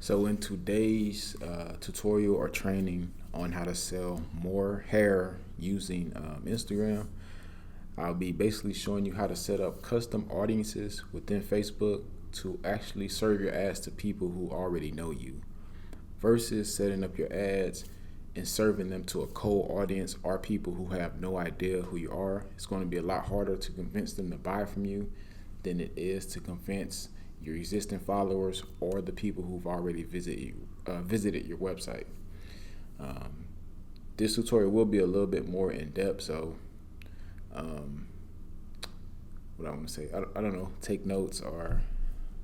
So in today's tutorial or training on how to sell more hair using Instagram, I'll be basically showing you how to set up custom audiences within Facebook to actually serve your ads to people who already know you versus setting up your ads and serving them to a cold audience or people who have no idea who you are. It's going to be a lot harder to convince them to buy from you than it is to convince your existing followers or the people who've already visited your website. Um, this tutorial will be a little bit more in depth, so um, what I want to say, I don't know, take notes or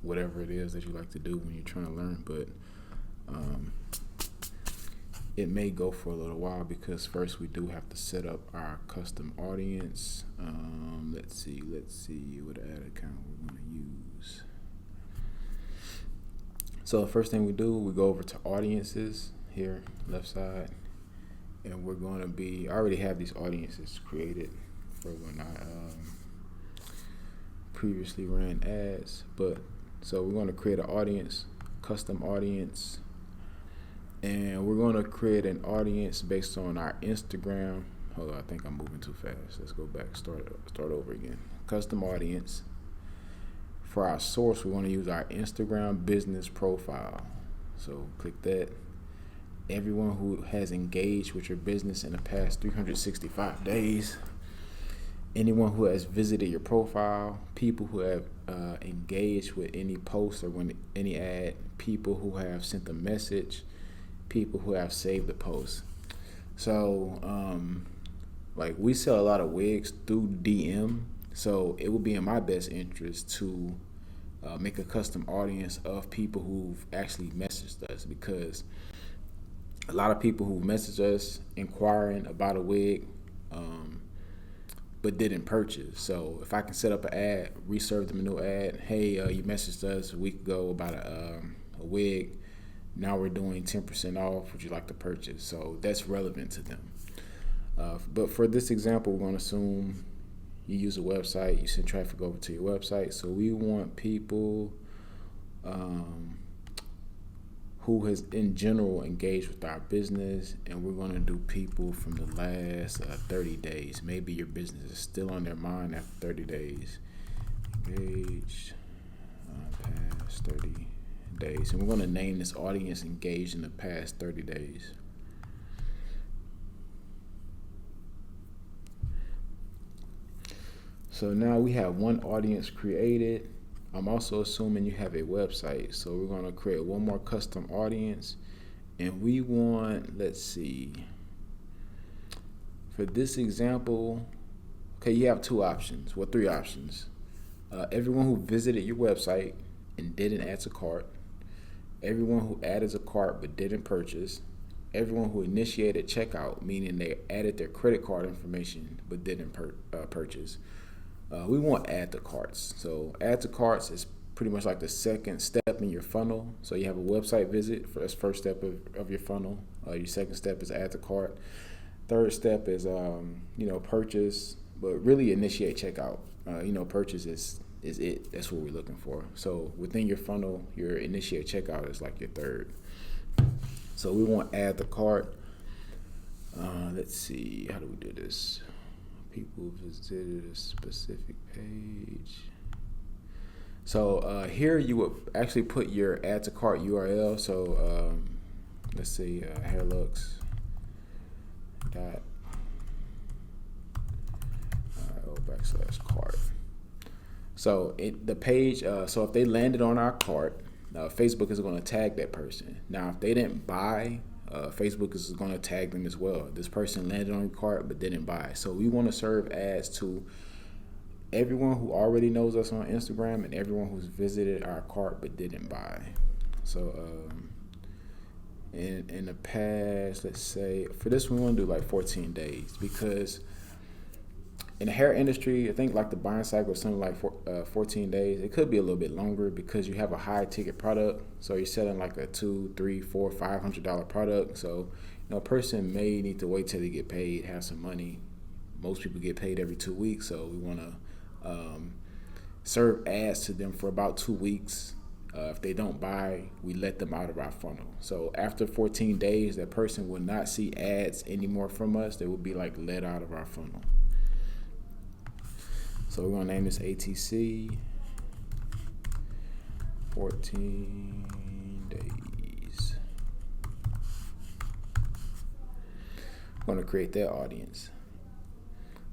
whatever it is that you like to do when you're trying to learn, but um, it may go for a little while because first we do have to set up our custom audience. Let's see what ad account we're going to use. So the first thing we do, we go over to audiences here, left side, and we're going to be, I already have these audiences created for when I previously ran ads, but so we're going to create an audience, custom audience, and we're going to create an audience based on our Instagram. Hold on, I think I'm moving too fast. Let's go back, start over again. Custom audience. For our source, we want to use our Instagram business profile. So click that. Everyone who has engaged with your business in the past 365 days, anyone who has visited your profile, people who have engaged with any post or any ad, people who have sent a message, people who have saved the post. So, like we sell a lot of wigs through DM, so it would be in my best interest to make a custom audience of people who've actually messaged us, because a lot of people who message us inquiring about a wig but didn't purchase. So if I can set up an ad, reserve them a new ad, hey, you messaged us a week ago about a wig, now we're doing 10% off, would you like to purchase? So that's relevant to them. But for this example, we're going to assume you use a website, you send traffic over to your website. So we want people who has in general engaged with our business, and we're going to do people from the last 30 days. Maybe your business is still on their mind after 30 days. Engaged past 30 days. And we're going to name this audience engaged in the past 30 days. So now we have one audience created. I'm also assuming you have a website. So we're going to create one more custom audience. And we want, let's see, for this example, okay, you have two options. Well, three options. Everyone who visited your website and didn't add to cart. Everyone who added to cart but didn't purchase. Everyone who initiated checkout, meaning they added their credit card information but didn't purchase. We want add to carts. So add to carts is pretty much like the second step in your funnel. So you have a website visit, for that's first step of your funnel. Your second step is add to cart. Third step is purchase, but really initiate checkout. Purchase is it. That's what we're looking for. So within your funnel, your initiate checkout is like your third. So we want add to cart. Let's see, how do we do this? People visited a specific page. So here you would actually put your add to cart URL. So let's see, hairlux dot /cart. So the page. So if they landed on our cart, Facebook is going to tag that person. Now, if they didn't buy, Facebook is going to tag them as well. This person landed on your cart but didn't buy. So we want to serve ads to everyone who already knows us on Instagram and everyone who's visited our cart but didn't buy. So in the past, let's say for this one, we want to do like 14 days, because in the hair industry, I think like the buying cycle is something like 14 days. It could be a little bit longer because you have a high ticket product. So you're selling like a $200, $300, $400, $500 product. So a person may need to wait till they get paid, have some money. Most people get paid every 2 weeks, so we want to serve ads to them for about 2 weeks If they don't buy, we let them out of our funnel. So after 14 days, that person will not see ads anymore from us. They will be like let out of our funnel. So we're gonna name this ATC 14 days. I'm gonna create that audience.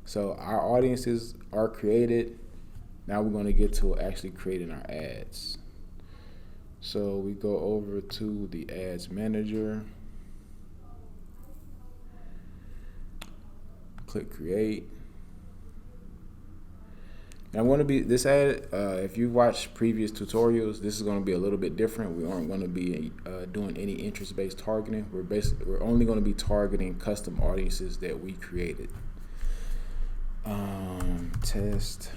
So our audiences are created. Now we're gonna get to actually creating our ads. So we go over to the ads manager, click create. And I want to be this ad. If you watched previous tutorials, this is going to be a little bit different. We aren't going to be doing any interest-based targeting. We're only going to be targeting custom audiences that we created. Test.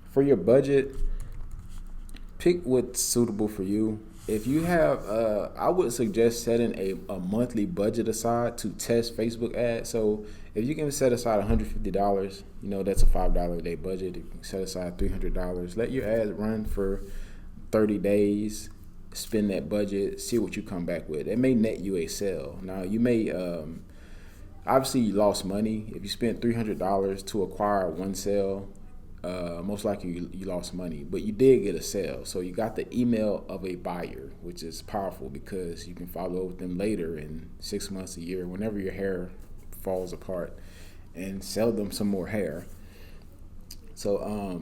For your budget, pick what's suitable for you. If you have, I would suggest setting a monthly budget aside to test Facebook ads. So if you can set aside $150, that's a $5 a day budget. You can set aside $300. Let your ads run for 30 days. Spend that budget. See what you come back with. It may net you a sale. Now you may, obviously you lost money if you spent $300 to acquire one sale. Most likely you lost money, but you did get a sale. So you got the email of a buyer, which is powerful because you can follow up with them later in 6 months, a year, whenever your hair falls apart, and sell them some more hair. So,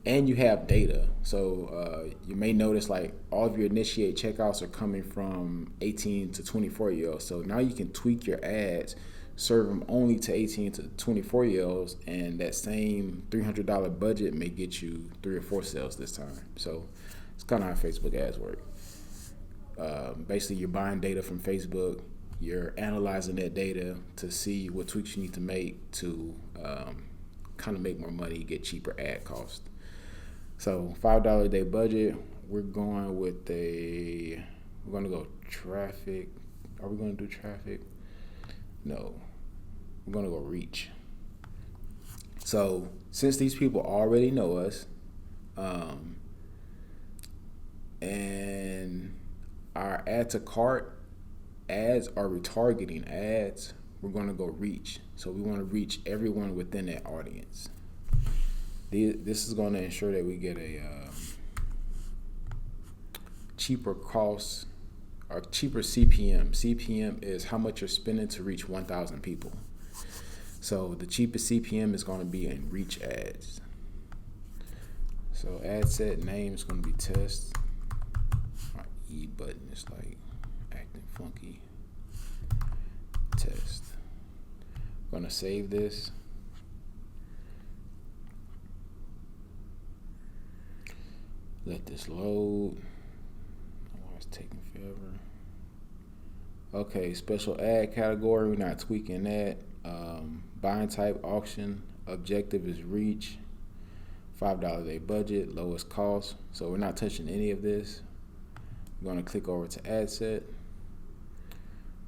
and you have data. So you may notice like all of your initiate checkouts are coming from 18 to 24-year-olds. So now you can tweak your ads, serve them only to 18 to 24-year-olds, and that same $300 budget may get you 3 or 4 sales this time. So it's kind of how Facebook ads work. Basically, you're buying data from Facebook. You're analyzing that data to see what tweaks you need to make to kind of make more money, get cheaper ad cost. So $5 a day budget. We're going to go traffic. Are we going to do traffic? No. We're going to go reach. So since these people already know us, and our add to cart ads are retargeting ads, we're going to go reach. So we want to reach everyone within that audience. This is going to ensure that we get a cheaper cost or cheaper CPM. CPM is how much you're spending to reach 1,000 people. So the cheapest CPM is going to be in reach ads. So ad set name is going to be test. My E button is like acting funky. Test. I'm going to save this. Let this load. Oh, it's taking forever. Okay, special ad category. We're not tweaking that. Buying type auction. Objective is reach. $5 a day budget. Lowest cost. So we're not touching any of this. We're going to click over to ad set.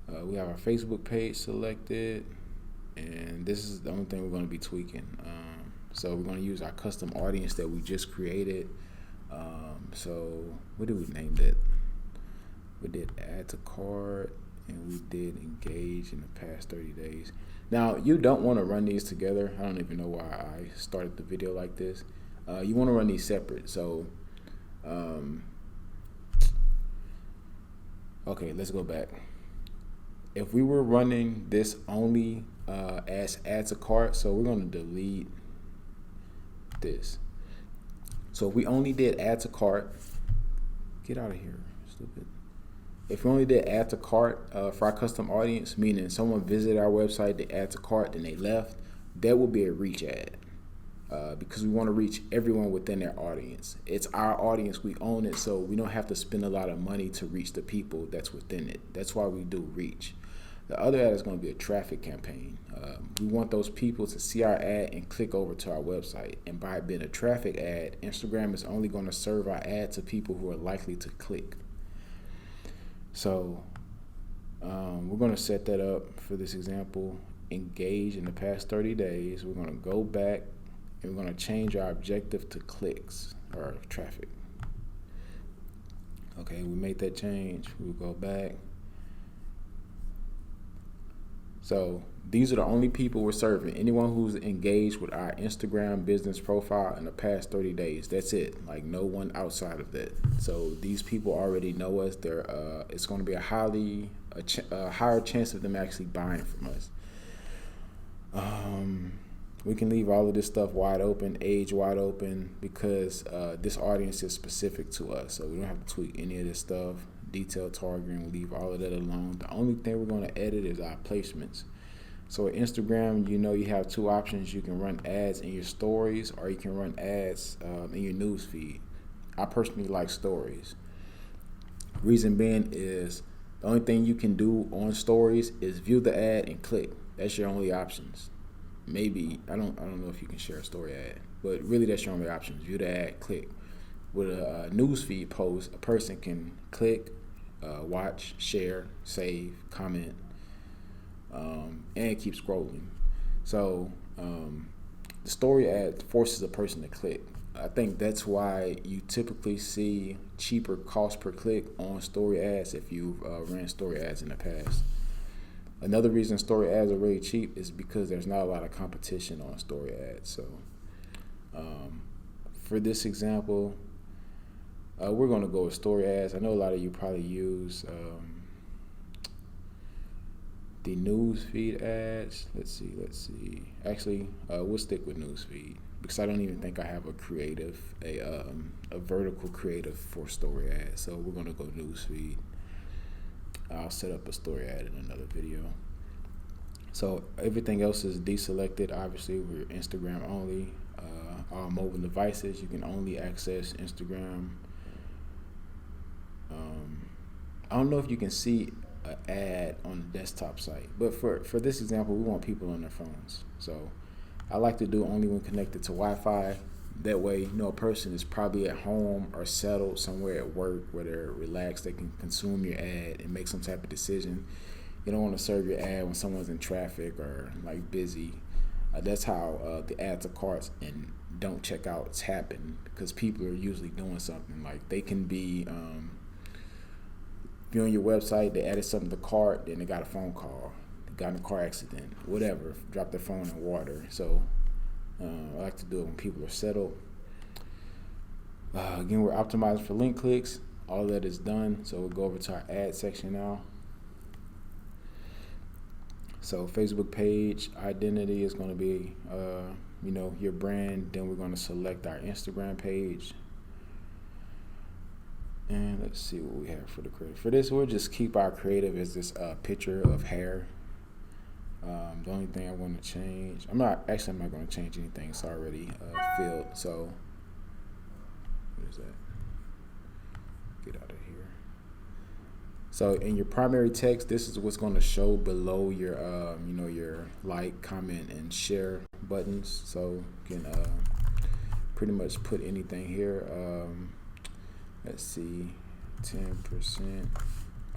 We have our Facebook page selected. And this is the only thing we're going to be tweaking. So we're going to use our custom audience that we just created. So what did we name that? We did add to cart and we did engage in the past 30 days. Now you don't want to run these together. I don't even know why I started the video like this. You want to run these separate. So okay, let's go back. If we were running this only as add to cart, so we're going to delete this. So if we only did add to cart, get out of here, stupid. If we only did add to cart for our custom audience, meaning someone visited our website, they add to cart, then they left, that would be a reach ad because we want to reach everyone within their audience. It's our audience, we own it, so we don't have to spend a lot of money to reach the people that's within it. That's why we do reach. The other ad is going to be a traffic campaign. We want those people to see our ad and click over to our website. And by it being a traffic ad, Instagram is only going to serve our ad to people who are likely to click. So we're going to set that up for this example. engaged in the past 30 days, we're going to go back and we're going to change our objective to clicks or traffic. Okay, we made that change. We'll go back. So these are the only people we're serving. Anyone who's engaged with our Instagram business profile in the past 30 days. That's it. Like no one outside of that. So these people already know us. It's going to be a higher chance of them actually buying from us. We can leave all of this stuff wide open, age wide open, because this audience is specific to us. So we don't have to tweak any of this stuff. Detailed targeting, we leave all of that alone. The only thing we're going to edit is our placements. So at Instagram, you have two options. You can run ads in your stories, or you can run ads in your news feed. I personally like stories. Reason being is the only thing you can do on stories is view the ad and click. That's your only options. Maybe I don't know if you can share a story ad, but really that's your only options. View the ad, click. With a newsfeed post, a person can click, watch, share, save, comment, and keep scrolling. So the story ad forces a person to click. I think that's why you typically see cheaper cost per click on story ads if you've ran story ads in the past. Another reason story ads are really cheap is because there's not a lot of competition on story ads. So for this example, we're going to go with story ads. I know a lot of you probably use the news feed ads. Let's see. Actually, we'll stick with news feed because I don't even think I have a vertical creative for story ads. So we're going to go news feed. I'll set up a story ad in another video. So everything else is deselected. Obviously, we're Instagram only. All mobile devices, you can only access Instagram. I don't know if you can see an ad on the desktop site, but for this example, we want people on their phones. So I like to do only when connected to Wi-Fi. That way, a person is probably at home or settled somewhere at work where they're relaxed. They can consume your ad and make some type of decision. You don't want to serve your ad when someone's in traffic or like busy. That's how the add to carts and don't check outs happen, because people are usually doing something. Like they can be viewing your website, they added something to cart, then they got a phone call, they got in a car accident, whatever, dropped their phone in water. So I like to do it when people are settled. Again, we're optimizing for link clicks. All that is done. So we'll go over to our ad section now. So Facebook page identity is going to be, your brand. Then we're going to select our Instagram page. And let's see what we have for the creative. For this, we'll just keep our creative as this picture of hair. The only thing I want to change, I'm not going to change anything. It's already filled. So what is that? Get out of here. So in your primary text, this is what's going to show below your, your like, comment, and share buttons. So you can pretty much put anything here. Let's see, 10%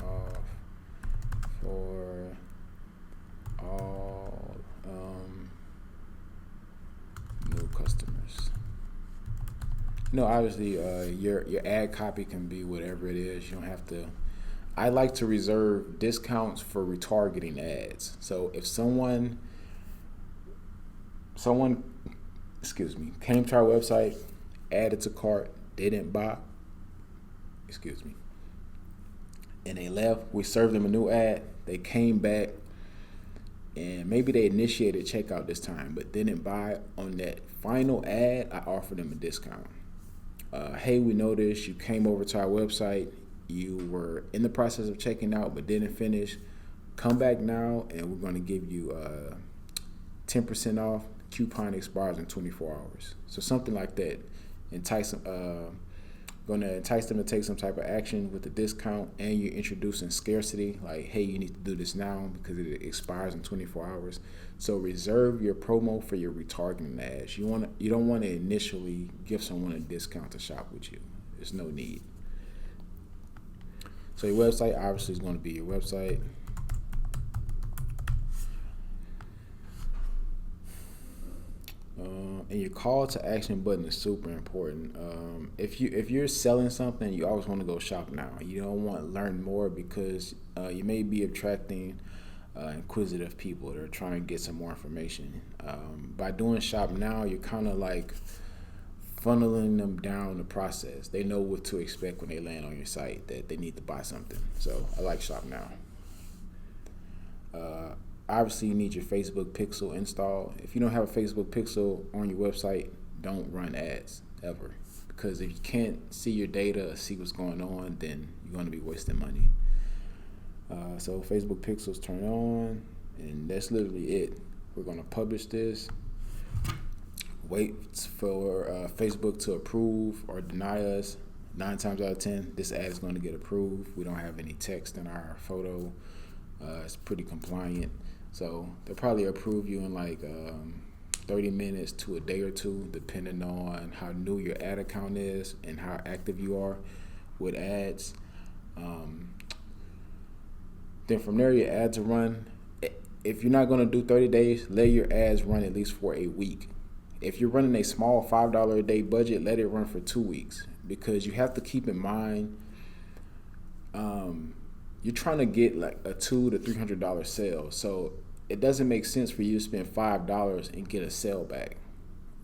off for all new customers. Obviously, your ad copy can be whatever it is. You don't have to. I like to reserve discounts for retargeting ads. So if someone, came to our website, added to cart, they didn't buy, and they left, we served them a new ad, they came back, and maybe they initiated checkout this time, but didn't buy on that final ad, I offered them a discount. Hey, we noticed you came over to our website, you were in the process of checking out but didn't finish. Come back now and we're going to give you 10% off. Coupon expires in 24 hours. So something like that. Going to entice them to take some type of action with the discount, and you're introducing scarcity. Like, hey, you need to do this now because it expires in 24 hours. So reserve your promo for your retargeting ads. You don't want to initially give someone a discount to shop with you. There's no need. So your website obviously is going to be your website. And your call to action button is super important. If you're selling something, you always want to go shop now. You don't want to learn more because you may be attracting inquisitive people that are trying to get some more information. By doing shop now, you're kind of like funneling them down the process. They know what to expect when they land on your site, that they need to buy something. So I like shop now. Obviously, you need your Facebook pixel installed. If you don't have a Facebook pixel on your website, don't run ads ever. Because if you can't see your data or see what's going on, then you're going to be wasting money. So Facebook pixels turn on, and that's literally it. We're going to publish this. Wait for Facebook to approve or deny us. 9 times out of 10, this ad is going to get approved. We don't have any text in our photo. It's pretty compliant. So they'll probably approve you in like 30 minutes to a day or two, depending on how new your ad account is and how active you are with ads. Then from there, your ads will run. If you're not going to do 30 days, let your ads run at least for a week. If you're running a small $5 a day budget, let it run for 2 weeks, because you have to keep in mind you're trying to get like a $200 to $300 sale. So it doesn't make sense for you to spend $5 and get a sale back.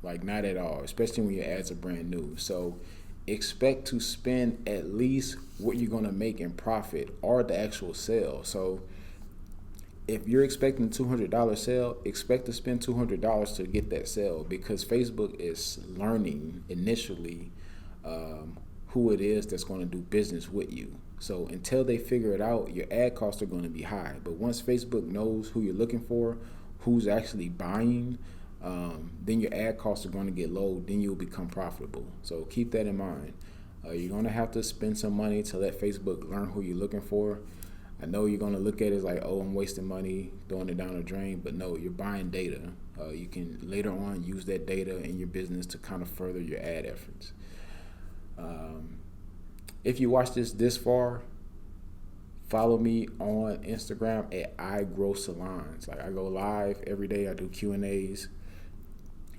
Like, not at all, especially when your ads are brand new. So expect to spend at least what you're going to make in profit or the actual sale. So if you're expecting a $200 sale, expect to spend $200 to get that sale, because Facebook is learning initially who it is that's going to do business with you. So until they figure it out, your ad costs are going to be high. But once Facebook knows who you're looking for, who's actually buying, then your ad costs are going to get low. Then you'll become profitable. So keep that in mind. You're going to have to spend some money to let Facebook learn who you're looking for. I know you're going to look at it like, oh, I'm wasting money, throwing it down the drain. But no, you're buying data. You can later on use that data in your business to kind of further your ad efforts. If you watch this far, follow me on Instagram at iGrowSalons. Like, I go live every day. I do Q&As,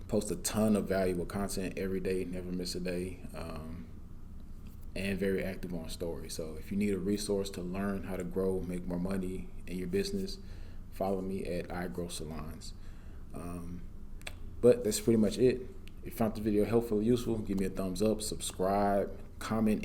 post a ton of valuable content every day, never miss a day, and very active on stories. So if you need a resource to learn how to grow, make more money in your business, follow me at iGrowSalons. But that's pretty much it. If you found the video helpful or useful, give me a thumbs up, subscribe, comment,